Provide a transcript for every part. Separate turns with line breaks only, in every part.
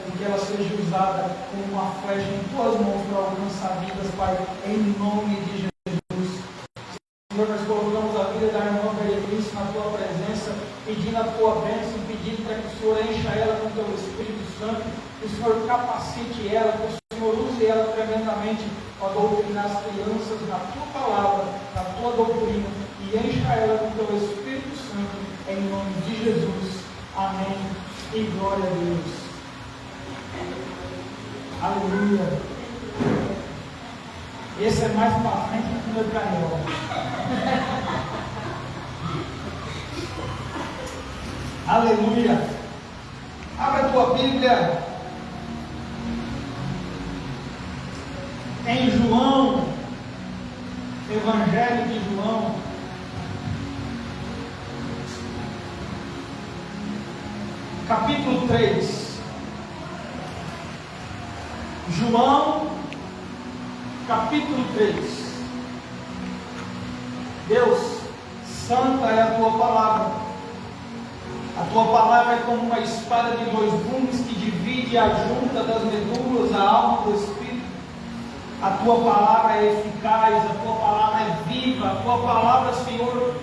e que ela seja usada como uma flecha em tuas mãos para alcançar vidas, Pai, em nome de Jesus. Senhor, nós colocamos a vida da irmã Berenice na tua presença, pedindo a tua bênção, pedindo para que o Senhor encha ela com o teu Espírito Santo, que o Senhor capacite ela, que o Senhor use ela tremendamente para doutrinar as crianças na tua palavra, na tua doutrina, e encha ela com o teu Espírito Santo, em nome de Jesus. Amém. E glória a Deus. Aleluia. Esse é mais para frente do que o meu canhão. Aleluia. Abra a tua Bíblia em João, Evangelho de João, capítulo 3. João, capítulo 3. Deus, santa é a tua palavra. A tua palavra é como uma espada de dois gumes que divide a junta das medulas, a alma do espírito. A tua palavra é eficaz, a tua palavra é viva, a tua palavra, Senhor,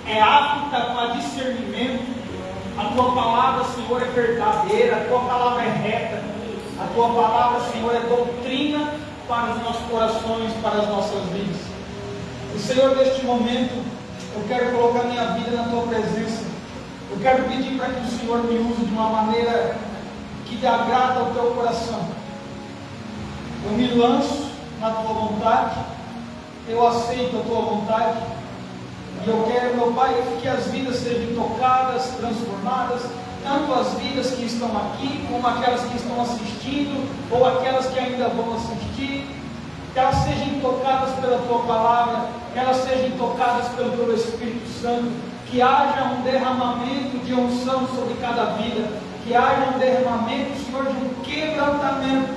é apta para discernimento. A tua palavra, Senhor, é verdadeira, a tua palavra é reta, a tua palavra, Senhor, é doutrina para os nossos corações, para as nossas vidas. E, Senhor, neste momento, eu quero colocar minha vida na tua presença. Eu quero pedir para que o Senhor me use de uma maneira que te agrada ao teu coração. Eu me lanço na tua vontade, eu aceito a tua vontade. E eu quero, meu Pai, que as vidas sejam tocadas, transformadas, tanto as vidas que estão aqui, como aquelas que estão assistindo, ou aquelas que ainda vão assistir, que elas sejam tocadas pela Tua Palavra, que elas sejam tocadas pelo Teu Espírito Santo, que haja um derramamento de unção sobre cada vida, que haja um derramamento, Senhor, de um quebrantamento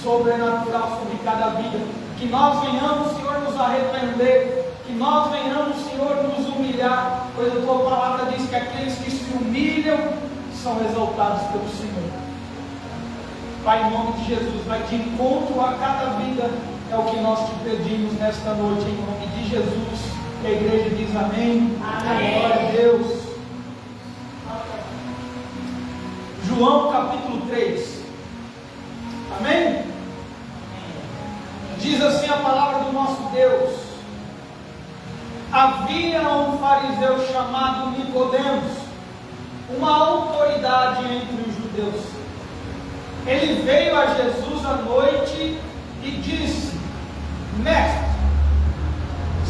sobrenatural sobre cada vida, que nós venhamos, Senhor, nos arrepender, que nós venhamos, Senhor, nos humilhar, pois a Tua Palavra diz que aqueles que se humilham são exaltados pelo Senhor. Pai, em nome de Jesus, vai de encontro a cada vida, é o que nós te pedimos nesta noite, em nome de Jesus. A igreja diz amém. Amém. Glória a Deus. João capítulo 3. Amém? Diz assim a palavra do nosso Deus. Havia um fariseu chamado Nicodemos, uma autoridade entre os judeus. Ele veio a Jesus à noite e disse: Mestre,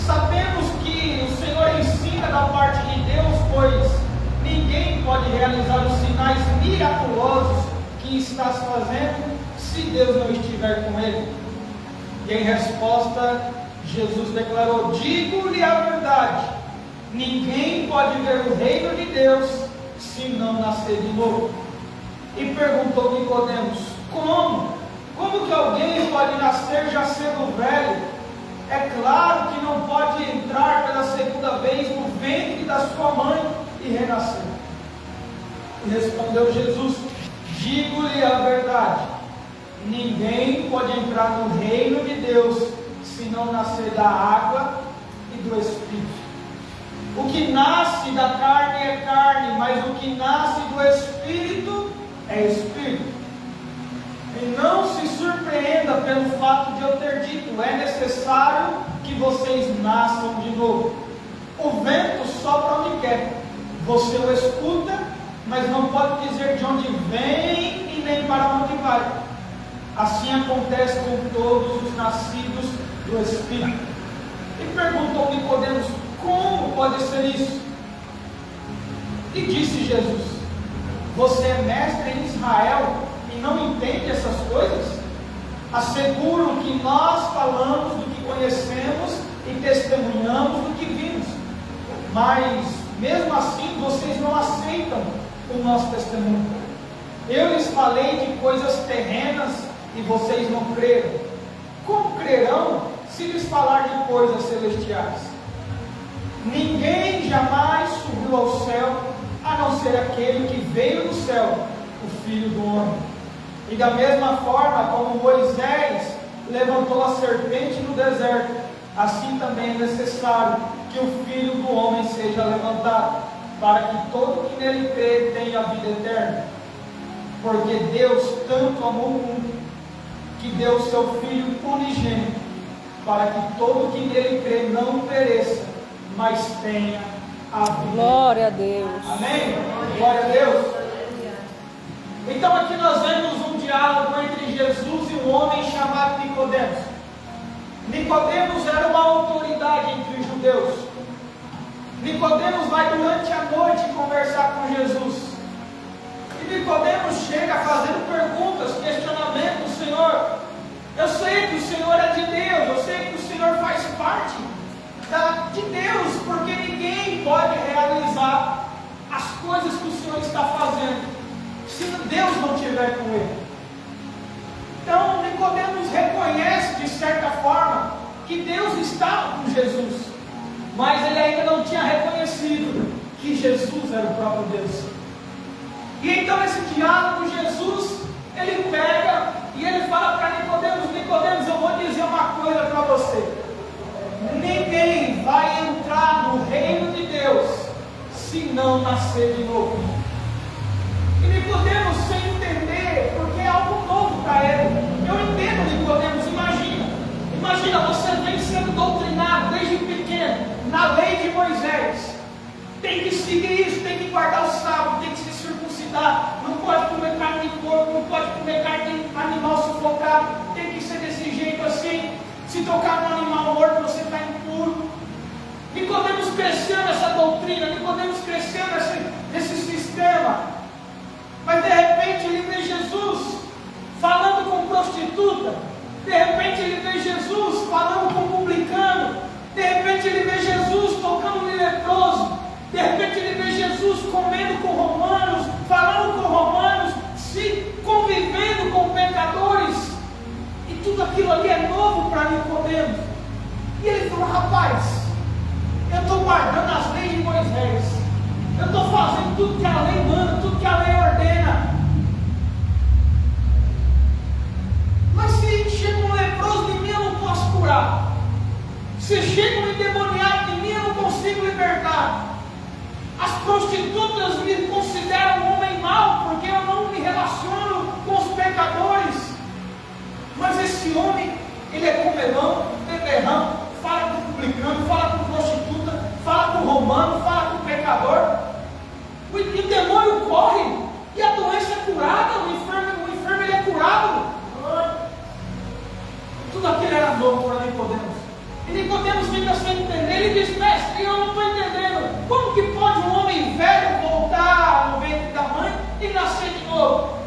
sabemos que o Senhor ensina da parte de Deus, pois ninguém pode realizar os sinais miraculosos que estás fazendo se Deus não estiver com ele. E em resposta, Jesus declarou: digo-lhe a verdade, ninguém pode ver o reino de Deus se não nascer de novo. E perguntou Nicodemos: como que alguém pode nascer já sendo velho? É claro que não pode entrar pela segunda vez no ventre da sua mãe e renascer. E respondeu Jesus: digo-lhe a verdade, ninguém pode entrar no reino de Deus se não nascer da água e do Espírito. O que nasce da carne é carne, mas o que nasce do Espírito é Espírito. E não se surpreenda pelo fato de eu ter dito: é necessário que vocês nasçam de novo. O vento sopra onde quer, você o escuta, mas não pode dizer de onde vem e nem para onde vai. Assim acontece com todos os nascidos do Espírito. E perguntou Nicodemos: como pode ser isso? E disse Jesus: você é mestre em Israel e não entende essas coisas? Asseguro que nós falamos do que conhecemos e testemunhamos do que vimos, mas mesmo assim vocês não aceitam o nosso testemunho. Eu lhes falei de coisas terrenas e vocês não creram. Como crerão se lhes falar de coisas celestiais? Ninguém jamais subiu ao céu, a não ser aquele que veio do céu, o Filho do Homem. E da mesma forma como Moisés levantou a serpente no deserto, assim também é necessário que o Filho do Homem seja levantado, para que todo que nele crê tenha a vida eterna. Porque Deus tanto amou o mundo, que deu o seu Filho unigênito, para que todo que nele crê não pereça, mas tenha a vida.
Glória a Deus.
Amém? Glória a Deus. Então aqui nós vemos um diálogo entre Jesus e um homem chamado Nicodemos. Nicodemos era uma autoridade entre os judeus. Nicodemos vai durante a noite conversar com Jesus. E Nicodemos chega fazendo perguntas, questionamentos. Senhor, eu sei que o Senhor é de Deus, eu sei que o Senhor faz parte de Deus, porque ninguém pode realizar as coisas que o Senhor está fazendo se Deus não estiver com ele. Então Nicodemos reconhece de certa forma que Deus estava com Jesus, mas ele ainda não tinha reconhecido que Jesus era o próprio Deus. E então esse diálogo, Jesus, ele pega e ele fala para Nicodemos: Nicodemos, eu vou dizer uma coisa para você. Ninguém vai entrar no reino de Deus se não nascer de novo. E Nicodemos, sem entender, porque é algo novo para ele. Eu entendo, Nicodemos, imagina você vem sendo doutrinado desde pequeno na lei de Moisés. Tem que seguir isso, tem que guardar o sábado, tem que se circuncidar, não pode comer carne de porco, não pode comer carne de animal sufocado, tem que ser desse jeito assim. Se tocar no animal morto, você está impuro. Nicodemos cresceu nessa doutrina, Nicodemos cresceu nesse sistema. Mas de repente ele vê Jesus falando com prostituta, de repente ele vê Jesus falando com publicano, de repente ele vê Jesus tocando no leproso, de repente ele vê Jesus comendo com romanos, falando com romanos, se convivendo com pecadores. E tudo aquilo ali é novo para Nicodemos. E ele falou: rapaz, eu estou guardando as leis de Moisés, eu estou fazendo tudo que a lei manda, tudo que a lei ordena. Mas se chega um leproso de mim, eu não posso curar. Se chega um endemoniado de mim, eu não consigo libertar. As prostitutas me consideram um homem mau, porque eu não me relaciono com os pecadores. Mas esse homem, ele é comelão, beberrão, fala com o publicano, fala com prostituta, fala com o romano, fala com o pecador. E o demônio corre, e a doença é curada, o enfermo ele é curado. Tudo aquilo era novo para Nicodemos. E Nicodemos fica sem entender, ele diz: mestre, eu não estou entendendo, como que pode um homem velho voltar no ventre da mãe e nascer de novo?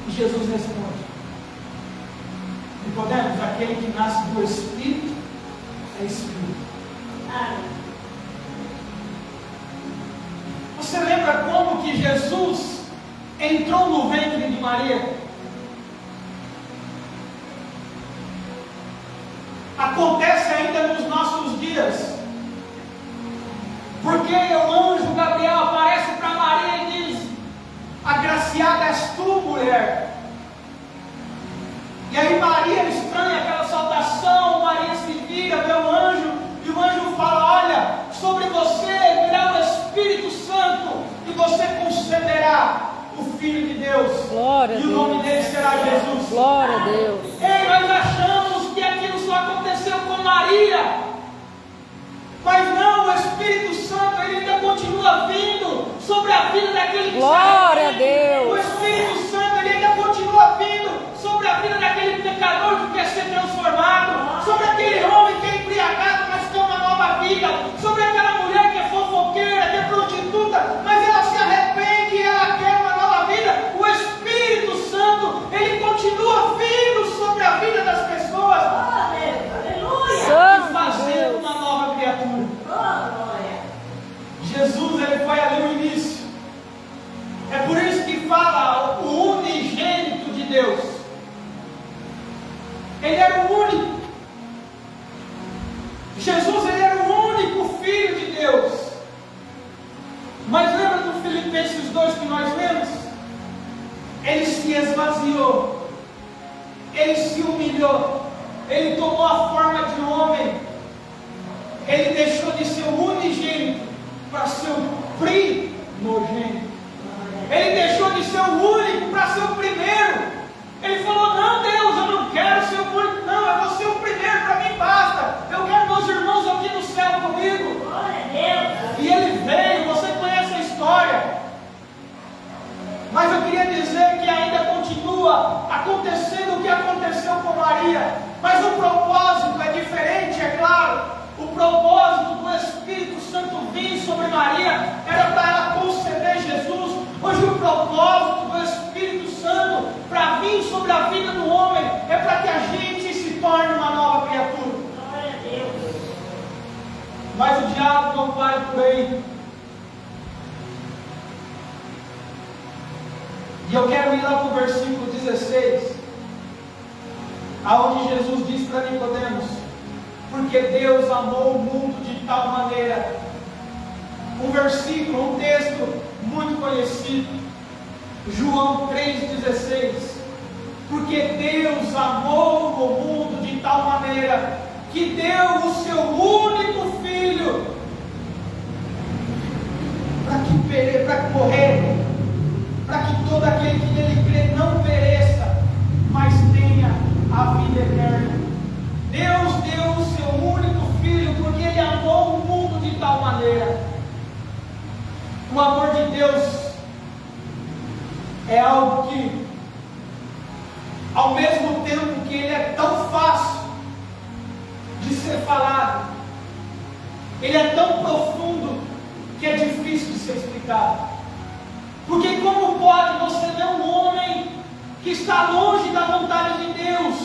E Jesus responde: Nicodemos, aquele que nasce do Espírito é Espírito. Você lembra como que Jesus entrou no ventre de Maria? Acontece ainda nos nossos dias, porque o anjo Gabriel aparece para Maria e diz: agraciada és tu, mulher. E aí Maria estranha aquela saudação, Maria se vira, vê o anjo, e o anjo fala: olha, sobre você virá o Espírito Santo, e você concederá o Filho de Deus.
Glória
e
a
o nome
Deus.
dele será Jesus.
Glória a Deus.
Ei, nós achamos que aquilo só aconteceu com Maria, mas não, o Espírito Santo ele ainda continua vindo sobre a vida daquele que
Glória
está
a Deus.
O Espírito Santo ele ainda continua vindo sobre a vida daquele pecador que quer ser transformado, sobre aquele homem que é embriagado, mas quer uma nova vida, sobre aquela mulher que é fofoqueira, que é prostituta, mas ela se arrepende e ela quer uma nova vida. O Espírito Santo ele continua vindo sobre a vida das pessoas, e fazendo uma nova criatura. Jesus ele foi ali no início. É por isso que fala o unigênito de Deus. Ele era o único. Jesus ele era o único Filho de Deus. Mas lembra do Filipenses 2 que nós lemos? Ele se se esvaziou, ele se humilhou, ele tomou a forma de homem, ele deixou de ser o unigênito para ser o primogênito, ele deixou de ser o único para ser o primeiro. Ele falou: não, Deus, eu não quero ser o único, não, eu vou ser o primeiro, para mim basta, eu quero meus irmãos aqui no céu comigo. Glória a Deus. E ele veio, você conhece a história, mas eu queria dizer que ainda continua acontecendo o que aconteceu com Maria, mas o propósito é diferente, é claro. O propósito do Espírito Santo vir sobre Maria era para ela conceber Jesus. Hoje o propósito do Espírito Santo para vir sobre a vida do homem é para que a gente se torne uma nova criatura. Glória a Deus. Mas o diabo não vai por aí. E eu quero ir lá para o versículo 16, aonde Jesus diz para Nicodemos: porque Deus amou o mundo de tal maneira. Um versículo, um texto muito conhecido, João 3,16. Porque Deus amou o mundo de tal maneira que deu o seu único filho para morrer, para que todo aquele que nele crê não pereça, mas tenha a vida eterna. Deus deu o seu único filho porque Ele amou o mundo de tal maneira. O amor de Deus é algo que, ao mesmo tempo que Ele é tão fácil de ser falado, Ele é tão profundo que é difícil de ser explicado. Porque como pode você ver um homem que está longe da vontade de Deus?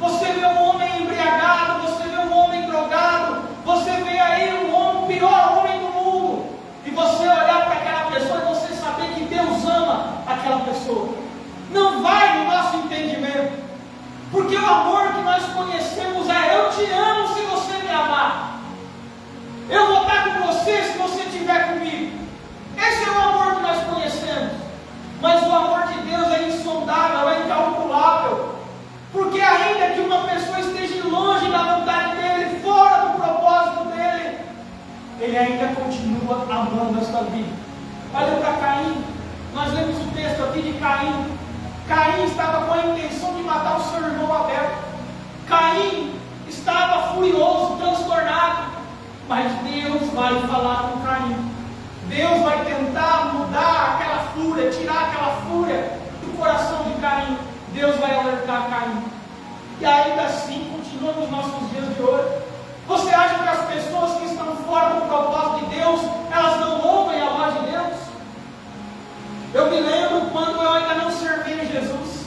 Você vê um homem embriagado, você vê um homem drogado, você vê aí um homem, o pior homem do mundo, e você olhar para aquela pessoa e você saber que Deus ama aquela pessoa. Não vai no nosso entendimento, porque o amor que nós conhecemos é: eu te amo se você me amar, eu vou estar com você se você estiver comigo. Esse é o amor que nós conhecemos. Mas o amor de Deus é insondável, é incalculável. Porque ainda que uma pessoa esteja longe da vontade dele, fora do propósito dele, ele ainda continua amando esta vida. Olha para Caim, nós lemos o texto aqui de Caim. Caim estava com a intenção de matar o seu irmão Abel. Caim estava furioso, transtornado, mas Deus vai falar com Caim. Deus vai tentar mudar aquela fúria, tirar aquela fúria do coração de Caim. Deus vai alertar Caim. E ainda assim continua nos nossos dias de hoje. Você acha que as pessoas que estão fora do propósito de Deus, elas não ouvem a voz de Deus? Eu me lembro quando eu ainda não servia Jesus.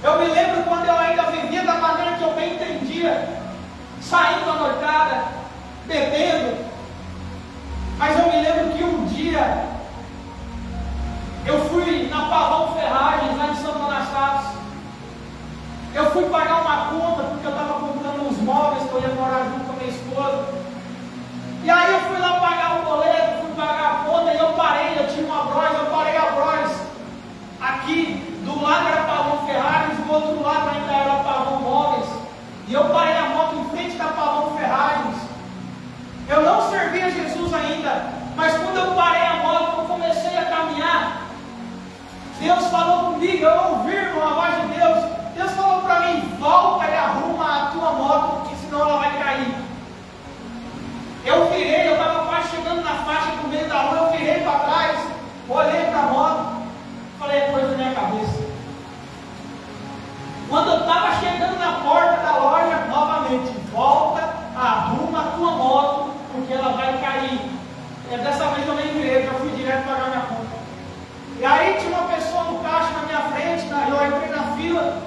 Eu me lembro quando eu ainda vivia da maneira que eu bem entendia, saindo à noitada, bebendo. Mas eu me lembro que um dia eu fui na Pavão Ferragens, lá em Santo Anastácio. Eu fui pagar uma conta, porque eu estava comprando uns móveis que eu ia morar junto com a minha esposa. E aí eu fui lá pagar o boleto, fui pagar a conta, e eu parei, eu tinha uma Bros, eu parei a Bros. Aqui, do lado era Pavão Ferragens, do outro lado ainda era Pavão Móveis. E eu parei a moto em frente da Pavão Ferragens. Eu não servia Jesus ainda, mas quando eu parei a moto, eu comecei a caminhar. Deus falou comigo, eu ouvi a voz de Deus. Deus falou para mim: volta e arruma a tua moto, porque senão ela vai cair. Eu virei, eu estava quase chegando na faixa do meio da rua, eu virei para trás, olhei para a moto, falei: é coisa na minha cabeça. Quando eu estava chegando na porta da loja, novamente: volta, arruma a tua moto, porque ela vai cair. E dessa vez eu nem virei, já fui direto pagar minha conta. E aí tinha uma pessoa no caixa na minha frente, eu entrei na fila.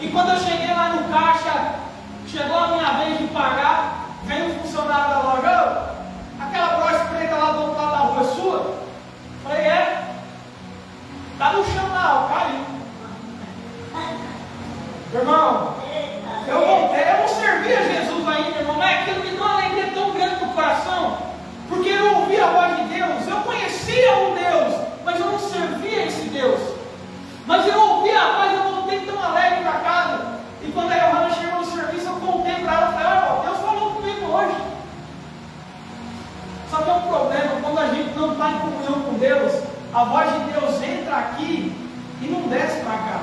E quando eu cheguei lá no caixa, chegou a minha vez de pagar, veio um funcionário da loja: aquela Bros preta lá do outro lado da rua é sua? Falei: é. Tá no chão lá, caiu. Irmão, eu voltei, eu não servia Jesus ainda, irmão, mas aquilo me deu uma alegria tão grande no coração, porque eu ouvia a voz de Deus, eu conhecia um Deus, mas eu não servia esse Deus, mas eu entra aqui e não desce para cá.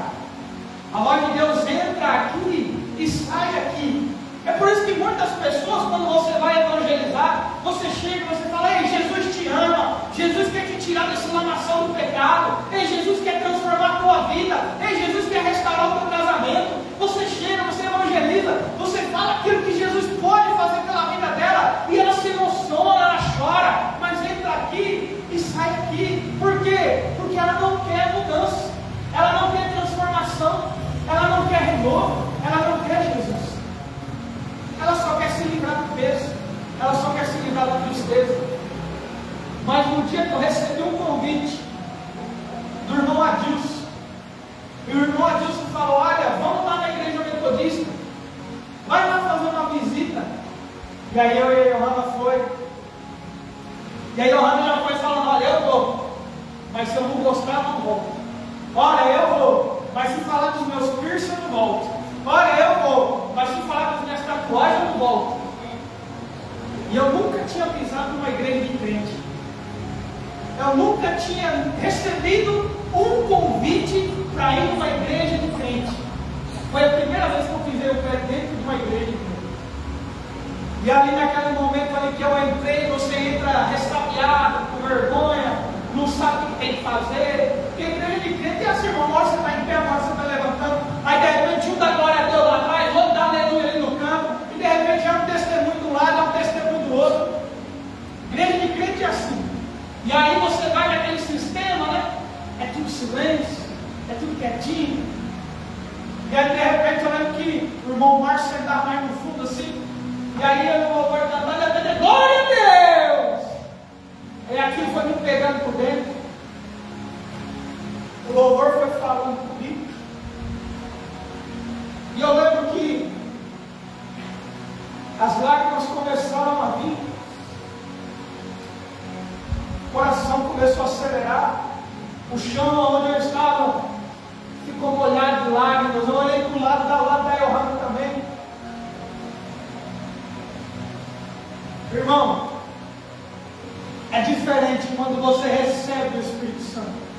A voz de Deus entra aqui e sai aqui. É por isso que muitas pessoas, quando você vai evangelizar, você chega e você fala: ei, Jesus te ama, Jesus quer te tirar dessa lamação do pecado, ei, Jesus quer transformar a tua vida, ei, Jesus quer restaurar o teu casamento. Você chega, você evangeliza, você fala aquilo que Jesus pode fazer pela vida dela, e ela se emociona, ela chora, mas entra aqui e sai aqui. Por quê? Porque ela não quer mudança, ela não quer transformação, ela não quer renovo, ela não quer Jesus. Ela só quer se livrar do peso, ela só quer se livrar da tristeza. Mas no dia que eu recebi um convite do irmão Adilson, e o irmão Adilson falou: olha, vamos lá na igreja metodista, vai lá fazer uma visita. E aí eu e a Johanna foi. E aí a Johanna já foi falando: olha, eu vou, mas se eu não gostar, eu não volto. Olha, eu vou, mas se falar dos meus piercing, eu não volto. Olha, eu vou, mas se falar das minhas tatuagens, eu não volto. E eu nunca tinha pisado numa igreja de crente. Eu nunca tinha recebido um convite para ir numa igreja de crente. Foi a primeira vez que eu pisei o pé dentro de uma igreja de crente. E ali naquele momento ali que eu entrei, você entra ressabiado, com vergonha, não sabe o que tem que fazer. Porque a igreja de crente é assim, irmão, uma hora você está em pé, uma hora você está levantando, aí de repente um dá glória a Deus lá atrás, outro dá aleluia ali no campo, e de repente é um testemunho do lado, é um testemunho do outro. Igreja de crente é assim. E aí você vai naquele sistema, né? É tudo silêncio, é tudo quietinho. E aí de repente eu lembro que o irmão Márcio sentava mais no fundo assim, e aí o louvor da banda, glória a Deus! E aquilo foi me pegando por dentro. O louvor foi falando comigo. E eu lembro que as lágrimas começaram a vir. O coração começou a acelerar. O chão onde eu estava ficou molhado de lágrimas. Eu olhei para o lado da Johanna também. Irmão, é diferente quando você recebe o Espírito Santo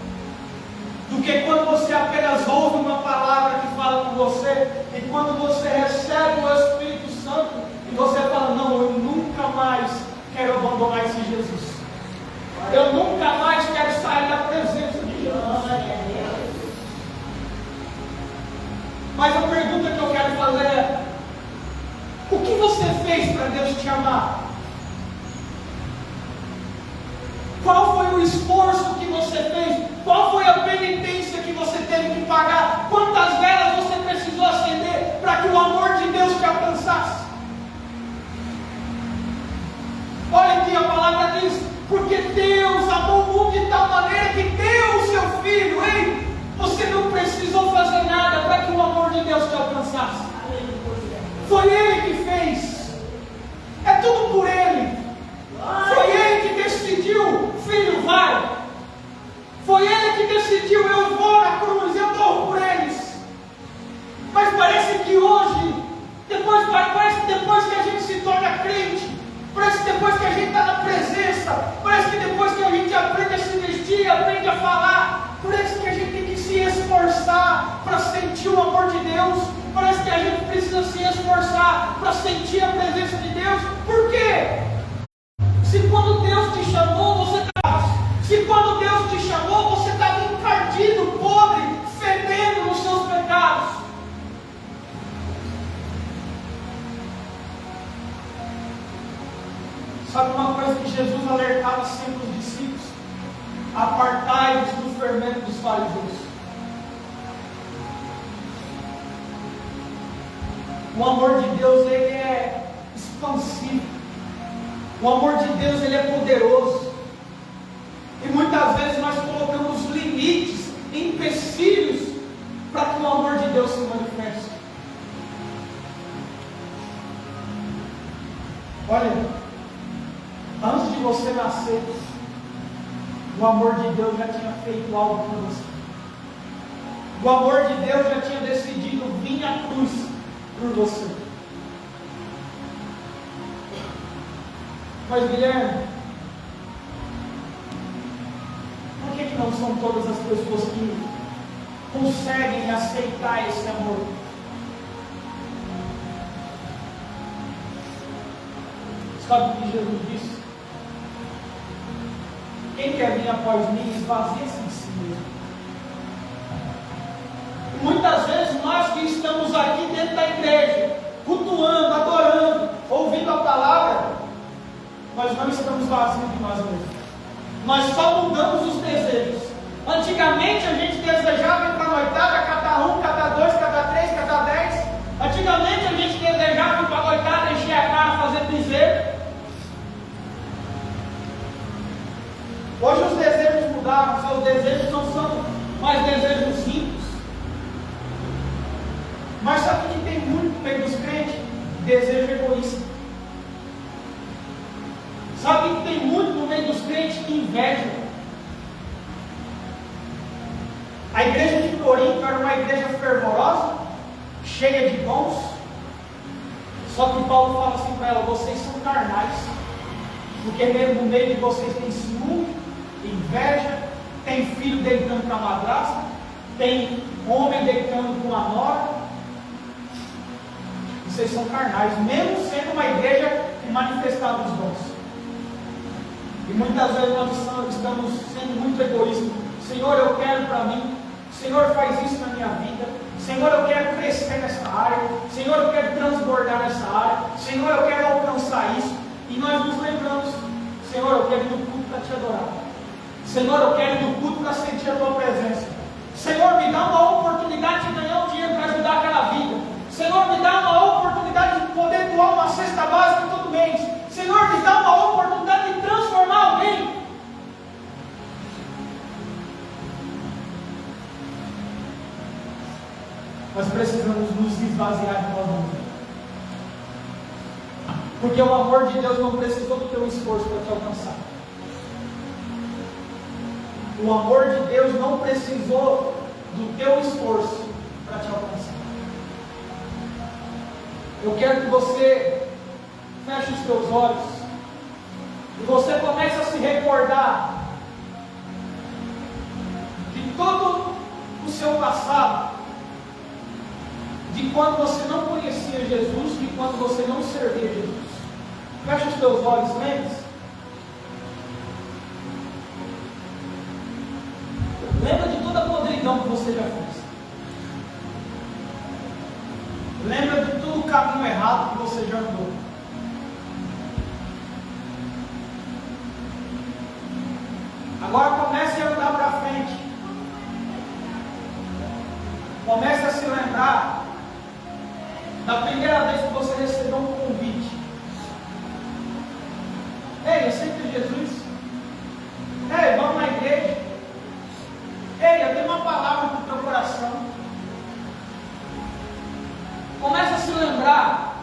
do que quando você apenas ouve uma palavra que fala com você, e quando você recebe o Espírito Santo e você fala: não, eu nunca mais quero abandonar esse Jesus, eu nunca mais quero sair da presença de Jesus. Mas a pergunta que eu quero fazer é: o que você fez para Deus te amar? Qual foi o esforço que você fez? Qual foi a penitência que você teve que pagar? Quantas velas você precisou acender para que o amor de Deus te alcançasse? Olha aqui, a palavra diz: porque Deus amou o mundo de tal maneira que deu o seu Filho. Ei, você não precisou fazer nada para que o amor de Deus te alcançasse. Foi Ele que fez. É tudo por Ele. Foi Ele que decidiu: filho, vai. Foi Ele que decidiu: eu vou na cruz, eu morro por eles. Mas parece que hoje, parece que depois que a gente se torna crente, parece que depois que a gente está na presença, parece que depois que a gente aprende a se vestir, aprende a falar, parece que a gente tem que se esforçar para sentir o amor de Deus. Parece que a gente precisa se esforçar para sentir a presença de Deus. Por quê? Se quando Deus te chamou, você estava. Se quando Deus te chamou, você estava encardido, podre, fedendo nos seus pecados. Sabe uma coisa que Jesus alertava sempre os discípulos? Apartai-vos do fermento dos fariseus. O amor de Deus, ele é expansivo. O amor de Deus, ele é poderoso. E muitas vezes nós colocamos limites, empecilhos, para que o amor de Deus se manifeste. Olha, antes de você nascer, o amor de Deus já tinha feito algo por você. O amor de Deus já tinha decidido vir à cruz por você. Mas Guilherme, por que não são todas as pessoas que conseguem aceitar esse amor. Sabe o que Jesus disse? Quem quer vir após mim, esvazie-se de si mesmo. E muitas vezes nós que estamos aqui dentro da igreja, cultuando, adorando, ouvindo a palavra, nós não estamos vazios de nós mesmos. Nós só mudamos os desejos. Antigamente a gente desejava ir para a noitada, cada 1, cada 2, cada 3, cada 10. Antigamente a gente desejava ir para a noitada, encher a cara, fazer piseiro. Hoje os desejos mudaram, seus desejos não são mais desejos simples. Mas sabe que tem muito no meio dos crentes? Desejo egoísta. Sabe que tem muito no meio dos crentes? Inveja. A igreja de Corinto era uma igreja fervorosa, cheia de dons. Só que Paulo fala assim para ela: vocês são carnais, porque no meio de vocês tem ciúme, inveja, tem filho deitando com a madrasta, tem homem deitando com a nora. Vocês são carnais, mesmo sendo uma igreja que manifestava os dons. E muitas vezes nós estamos sendo muito egoístas. Senhor, eu quero para mim. Senhor, faz isso na minha vida. Senhor, eu quero crescer nessa área. Senhor, eu quero transbordar nessa área. Senhor, eu quero alcançar isso. E nós nos lembramos: Senhor, eu quero ir no culto para te adorar. Senhor, eu quero ir no culto para sentir a tua presença. Senhor, me dá uma oportunidade de ganhar um dinheiro para ajudar aquela vida. Senhor, me dá uma oportunidade de poder doar uma cesta básica todo mês. Senhor, me dá uma oportunidade de transformar alguém. Nós precisamos nos esvaziar de nós mesmos. Porque o amor de Deus não precisou do teu esforço para te alcançar. O amor de Deus não precisou do teu esforço para te alcançar. Eu quero que você feche os teus olhos e você comece a se recordar de todo o seu passado, de quando você não conhecia Jesus, de quando você não servia Jesus. Feche os teus olhos, lembre-se. Lembra de toda a podridão que você já fez. Lembra de todo o caminho errado que você já andou. Agora comece a andar para frente. Comece a se lembrar da primeira vez que você recebeu um convite. Ei, aceita Jesus? Ei, vamos na igreja? Ei, eu tenho uma palavra para o teu coração. Comece a se lembrar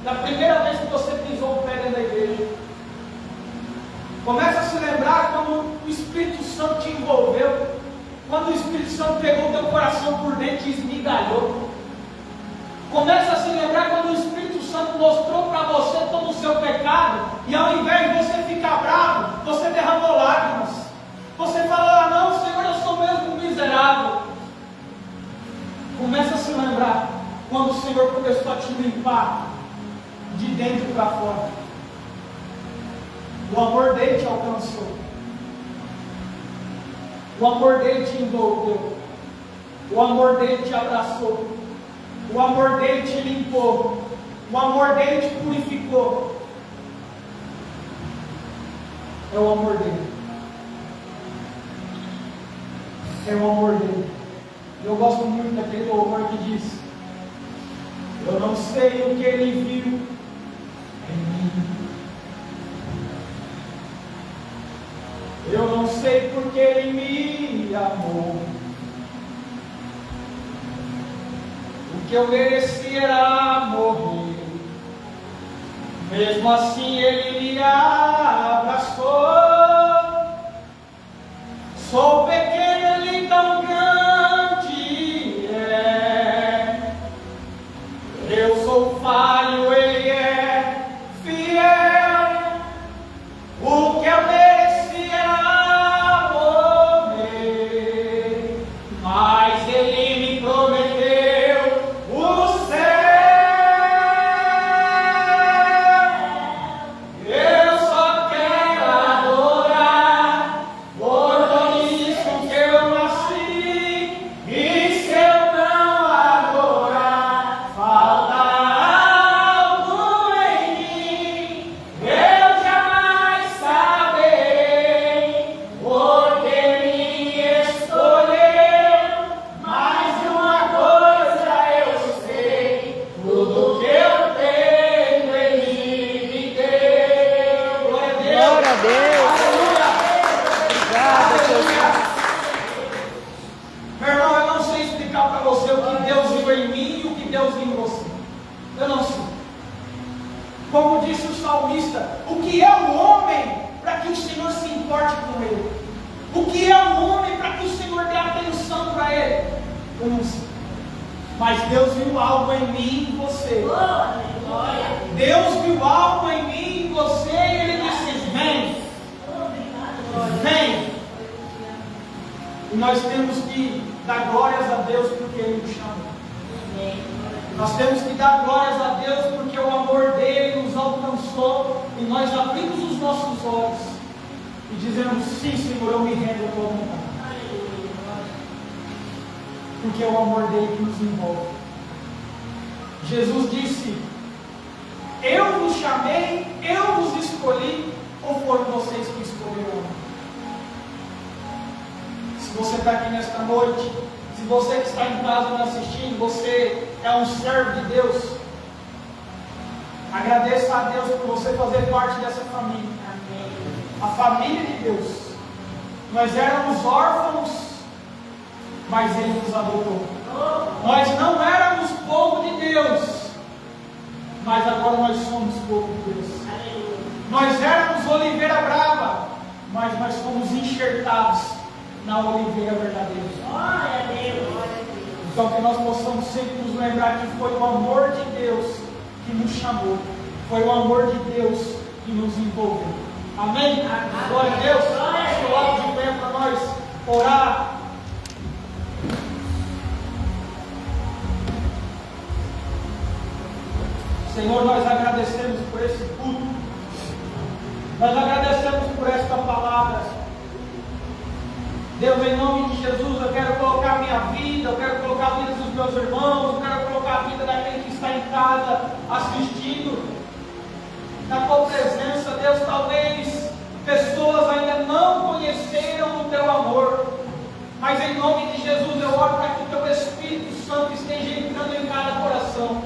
da primeira vez que você pisou o pé dentro da igreja. Comece a se lembrar quando o Espírito Santo te envolveu, quando o Espírito Santo pegou o teu coração por dentro e esmigalhou. Comece a se lembrar quando o Espírito Santo mostrou para você todo o seu pecado, e ao invés de você ficar bravo, você derramou lágrimas. Você falou: ah não, Senhor, eu sou mesmo miserável. Comece a se lembrar quando o Senhor começou a te limpar de dentro para fora. O amor dele te alcançou. O amor dele te envolveu. O amor dele te abraçou. O amor dele te limpou. O amor dele te purificou. É o amor dele. É o amor dele. Eu gosto muito daquele louvor que diz: eu não sei o que ele viu em mim. Eu não sei porque ele me amou. O que eu merecia era morrer. Mesmo assim ele me abraçou. Sou pequeno, ele tão grande é. Eu sou falho, ele é fiel. O que eu merecia era amor. Deus viu em você? Eu não sei. Como disse o salmista, o que é o homem para que o Senhor se importe com ele? O que é o homem para que o Senhor dê atenção para ele? Eu não sei. Mas Deus viu algo em mim e em você. Deus viu algo em mim e em você e Ele disse: vem. Vem. E nós temos que dar glórias a Deus porque Ele nos chamou. Nós temos que dar glórias a Deus porque o amor dele nos alcançou e nós abrimos os nossos olhos e dizemos: sim, Senhor, eu me rendo à tua vontade. Porque é o amor dele que nos envolve. Jesus disse: eu vos chamei, eu vos escolhi, ou foram vocês que escolheram? Se você está aqui nesta noite, se você que está em casa me assistindo, você é um servo de Deus, agradeça a Deus por você fazer parte dessa família. A família de Deus. Nós éramos órfãos, mas Ele nos adotou. Nós não éramos povo de Deus, mas agora nós somos povo de Deus. Nós éramos oliveira brava, mas nós fomos enxertados na oliveira verdadeira.
Glória a Deus, glória a Deus.
Então que nós possamos sempre nos lembrar que foi o amor de Deus que nos chamou, foi o amor de Deus que nos envolveu. Amém? Amém. Glória a Deus. Coloque de pé para nós orar. Senhor, nós agradecemos por esse culto. Nós agradecemos por esta palavra. Deus, em nome de Jesus, eu quero colocar a minha vida, eu quero colocar a vida dos meus irmãos, eu quero colocar a vida daquele que está em casa assistindo. Na tua presença, Deus, talvez pessoas ainda não conheceram o teu amor, mas em nome de Jesus eu oro para que o teu Espírito Santo esteja entrando em cada coração.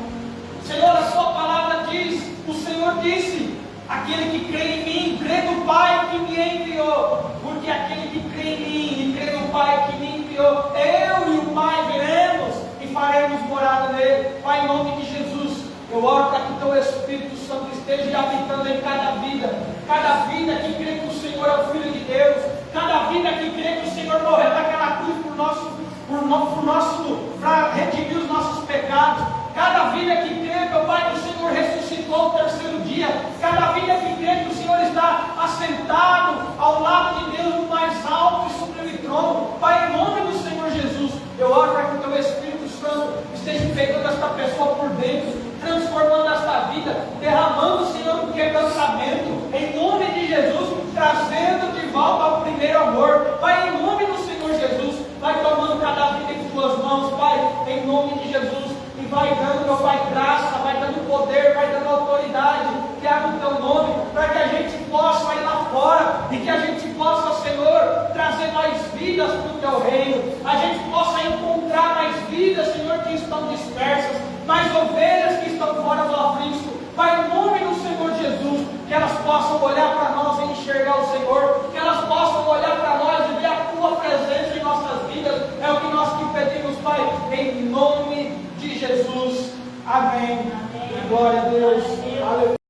Senhor, a sua palavra diz, o Senhor disse: aquele que crê em mim, crê no Pai que me enviou, porque aquele que crê em mim e crê no Pai que me enviou, eu e o Pai viremos e faremos morada nele. Pai, em nome de Jesus, eu oro para que o teu Espírito Santo esteja habitando em cada vida que crê que o Senhor é o Filho de Deus, cada vida que crê que o Senhor morreu naquela cruz para redimir os nossos pecados, cada vida que crê, meu Pai, que o Senhor ressuscitou ao terceiro dia, cada vida que crê que o Senhor está assentado ao lado de Deus no mais alto e sublime trono. Pai, em nome do Senhor Jesus, eu oro para que o teu Espírito Santo esteja pegando esta pessoa por dentro, transformando esta vida, derramando, Senhor, um quebrantamento, em nome de Jesus, trazendo de volta ao primeiro amor. Pai, em nome do Senhor Jesus, vai tomando cada vida em tuas mãos, Pai, em nome de Jesus, e vai dando, meu Pai, graça, vai dando poder, vai dando autoridade, que há no teu nome, para que a gente possa ir lá fora, e que a gente possa, Senhor, trazer mais vidas para o teu reino, a gente possa encontrar mais vidas, Senhor, que estão dispersas, mais ovelhas que estão fora do aprisco. Pai, em nome do Senhor Jesus, que elas possam olhar para nós e enxergar o Senhor, que elas possam olhar para nós e ver a tua presença em nossas vidas. É o que nós te pedimos, Pai, em nome de Jesus. Amém. Amém. Glória a Deus.